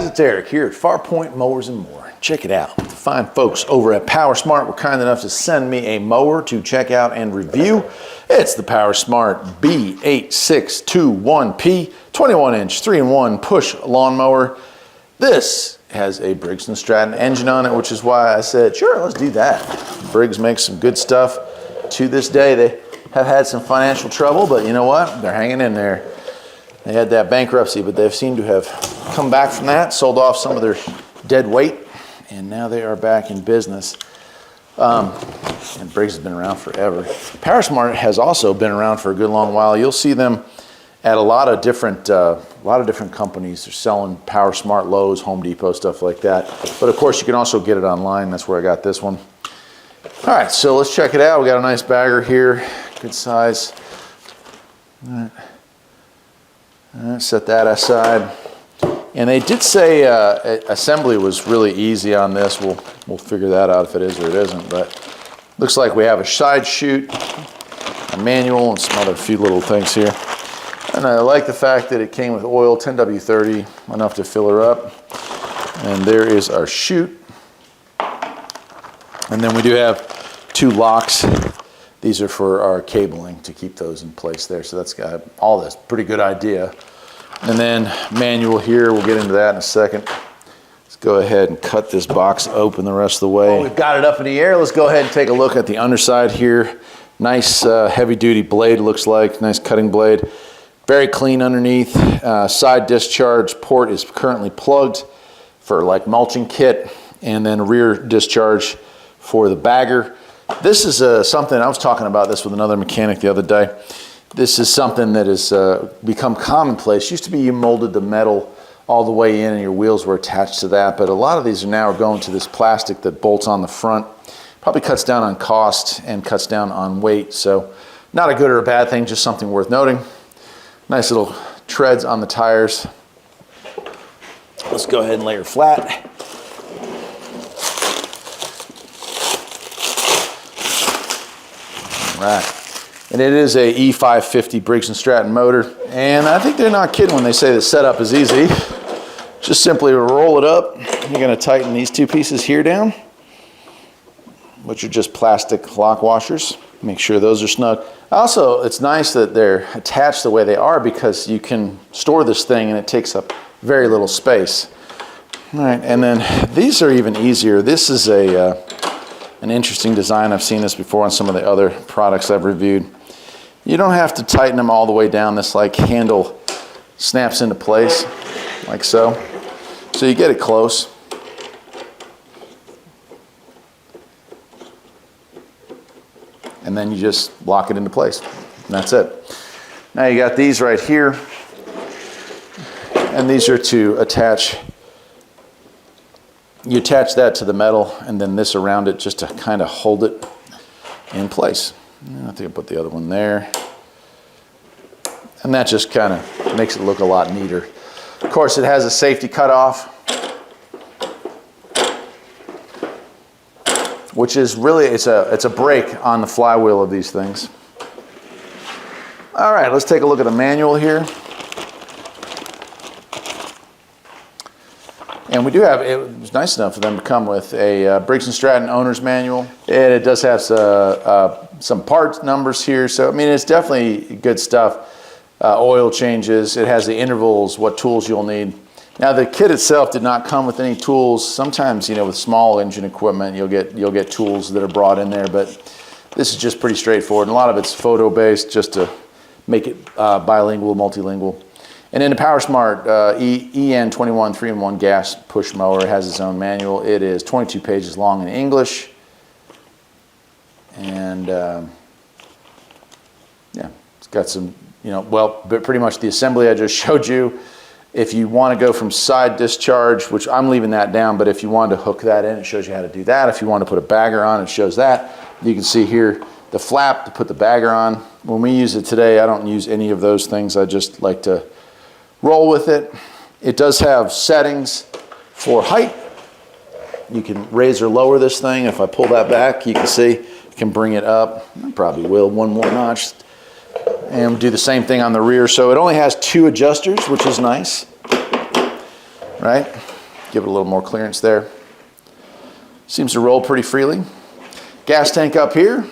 guys, it's Eric here at Farpoint Mowers and More. Check it out. The fine folks over at PowerSmart were kind enough to send me a mower to check out and review. It's the PowerSmart B8621P 21-inch 3-in-1 push lawnmower. This has a Briggs & Stratton engine on it, which is why I said, sure, let's do that. Briggs makes some good stuff. To this day, they have had some financial trouble, but you know what? They're hanging in there. They had that bankruptcy, but they've seemed to have come back from that, sold off some of their dead weight, and now they are back in business. And Briggs has been around forever. PowerSmart has also been around for a good long while. You'll see them at a lot of different companies. They're selling PowerSmart, Lowe's, Home Depot, stuff like that. But of course, you can also get it online. That's where I got this one. All right, so let's check it out. We got a nice bagger here, good size. All right. Set that aside. And they did say assembly was really easy on this. We'll figure that out if it is or it isn't. But looks like we have a side chute, a manual, and some other few little things here. And I like the fact that it came with oil, 10W30, enough to fill her up. And there is our chute. And then we do have two locks. These are for our cabling to keep those in place there. So that's got all this, pretty good idea. And then manual here, we'll get into that in a second. Let's go ahead and cut this box open the rest of the way. Well, we've got it up in the air. Let's go ahead and take a look at the underside here. Nice heavy duty blade, looks like, nice cutting blade. Very clean underneath. Side discharge port is currently plugged for like mulching kit, and then rear discharge for the bagger. This is something, I was talking about this with another mechanic the other day. This is something that has become commonplace. Used to be you molded the metal all the way in and your wheels were attached to that, but a lot of these are now going to this plastic that bolts on the front. Probably cuts down on cost and cuts down on weight, so not a good or a bad thing, just something worth noting. Nice little treads on the tires. Let's go ahead and lay her flat. Right. And it is a E550 Briggs & Stratton motor, and I think they're not kidding when they say the setup is easy. Just simply roll it up. You're going to tighten these two pieces here down, which are just plastic lock washers. Make sure those are snug. Also, it's nice that they're attached the way they are because you can store this thing and it takes up very little space. All right, and then these are even easier. This is an interesting design. I've seen this before on some of the other products I've reviewed. You don't have to tighten them all the way down. This like handle snaps into place like so. So you get it close. And then you just lock it into place. And that's it. Now you got these right here. And these are to attach. You attach that to the metal and then this around it just to kind of hold it in place. I think I'll put the other one there. And that just kind of makes it look a lot neater. Of course, it has a safety cutoff, which is really, it's a brake on the flywheel of these things. All right, let's take a look at the manual here. And we do have, it was nice enough for them to come with a Briggs & Stratton owner's manual. And it does have some part numbers here. So, I mean, it's definitely good stuff. Oil changes, it has the intervals, what tools you'll need. Now, the kit itself did not come with any tools. Sometimes, you know, with small engine equipment, you'll get tools that are brought in there, but this is just pretty straightforward. And a lot of it's photo-based just to make it bilingual, multilingual. And then the PowerSmart EN21 3-in-1 gas push mower has its own manual. It is 22 pages long in English. And yeah, it's got some, you know, well, but pretty much the assembly I just showed you. If you want to go from side discharge, which I'm leaving that down, but if you wanted to hook that in, it shows you how to do that. If you want to put a bagger on, it shows that. You can see here the flap to put the bagger on. When we use it today, I don't use any of those things. I just like to roll with it. It does have settings for height. You can raise or lower this thing. If I pull that back, you can see you can bring it up. I probably will one more notch. And do the same thing on the rear. So it only has two adjusters, which is nice, right? Give it a little more clearance there. Seems to roll pretty freely. Gas tank up here.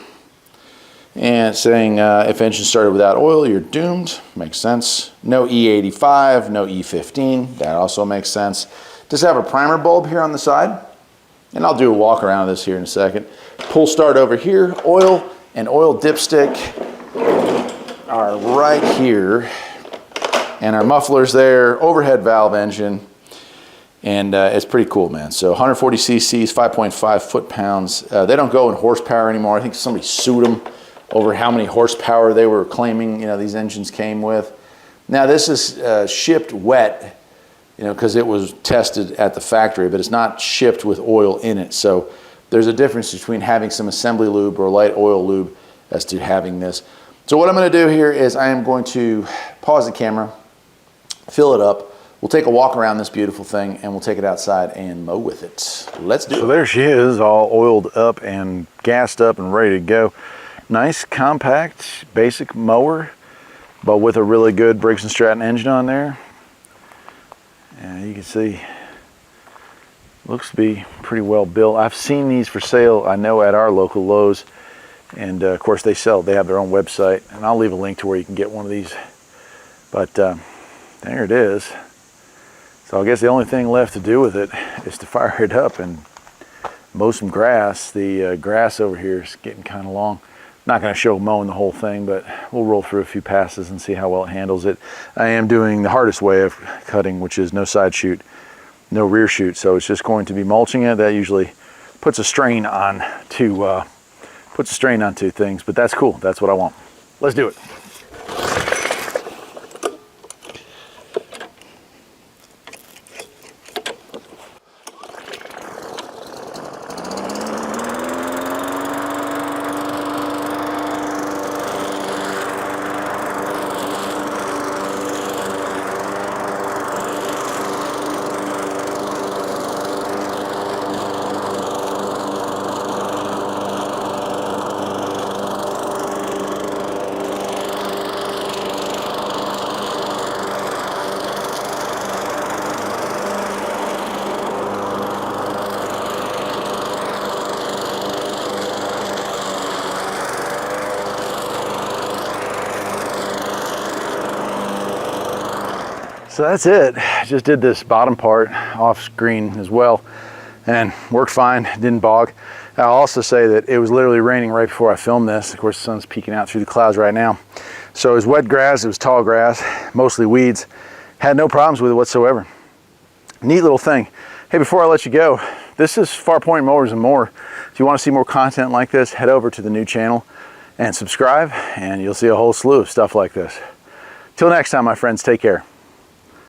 And saying if engine started without oil, you're doomed. Makes sense. No E85, no E15. That also makes sense. Does have a primer bulb here on the side. And I'll do a walk around of this here in a second. Pull start over here. Oil and oil dipstick are right here. And our muffler's there. Overhead valve engine. And it's pretty cool, man. So 140 cc's, 5.5 foot-pounds. They don't go in horsepower anymore. I think somebody sued them over how many horsepower they were claiming, you know, these engines came with. Now this is shipped wet, you know, because it was tested at the factory, but it's not shipped with oil in it. So there's a difference between having some assembly lube or light oil lube as to having this. So what I'm going to do here is I am going to pause the camera, fill it up. We'll take a walk around this beautiful thing and we'll take it outside and mow with it. Let's do it. So there she is, all oiled up and gassed up and ready to go. Nice, compact, basic mower, but with a really good Briggs & Stratton engine on there. And you can see, looks to be pretty well built. I've seen these for sale, I know, at our local Lowe's. And of course they have their own website. And I'll leave a link to where you can get one of these. But there it is. So I guess the only thing left to do with it is to fire it up and mow some grass. The grass over here is getting kind of long. Not going to show mowing the whole thing, but we'll roll through a few passes and see how well it handles it. I am doing the hardest way of cutting, which is no side shoot, no rear shoot. So it's just going to be mulching it. That usually puts a strain on two things, but that's cool. That's what I want. Let's do it. So that's it. Just did this bottom part off screen as well and worked fine, didn't bog. I'll also say that it was literally raining right before I filmed this. Of course, the sun's peeking out through the clouds right now. So it was wet grass, it was tall grass, mostly weeds. Had no problems with it whatsoever. Neat little thing. Hey, before I let you go, this is Farpoint Mowers and More. If you want to see more content like this, head over to the new channel and subscribe, and you'll see a whole slew of stuff like this. Till next time, my friends, take care.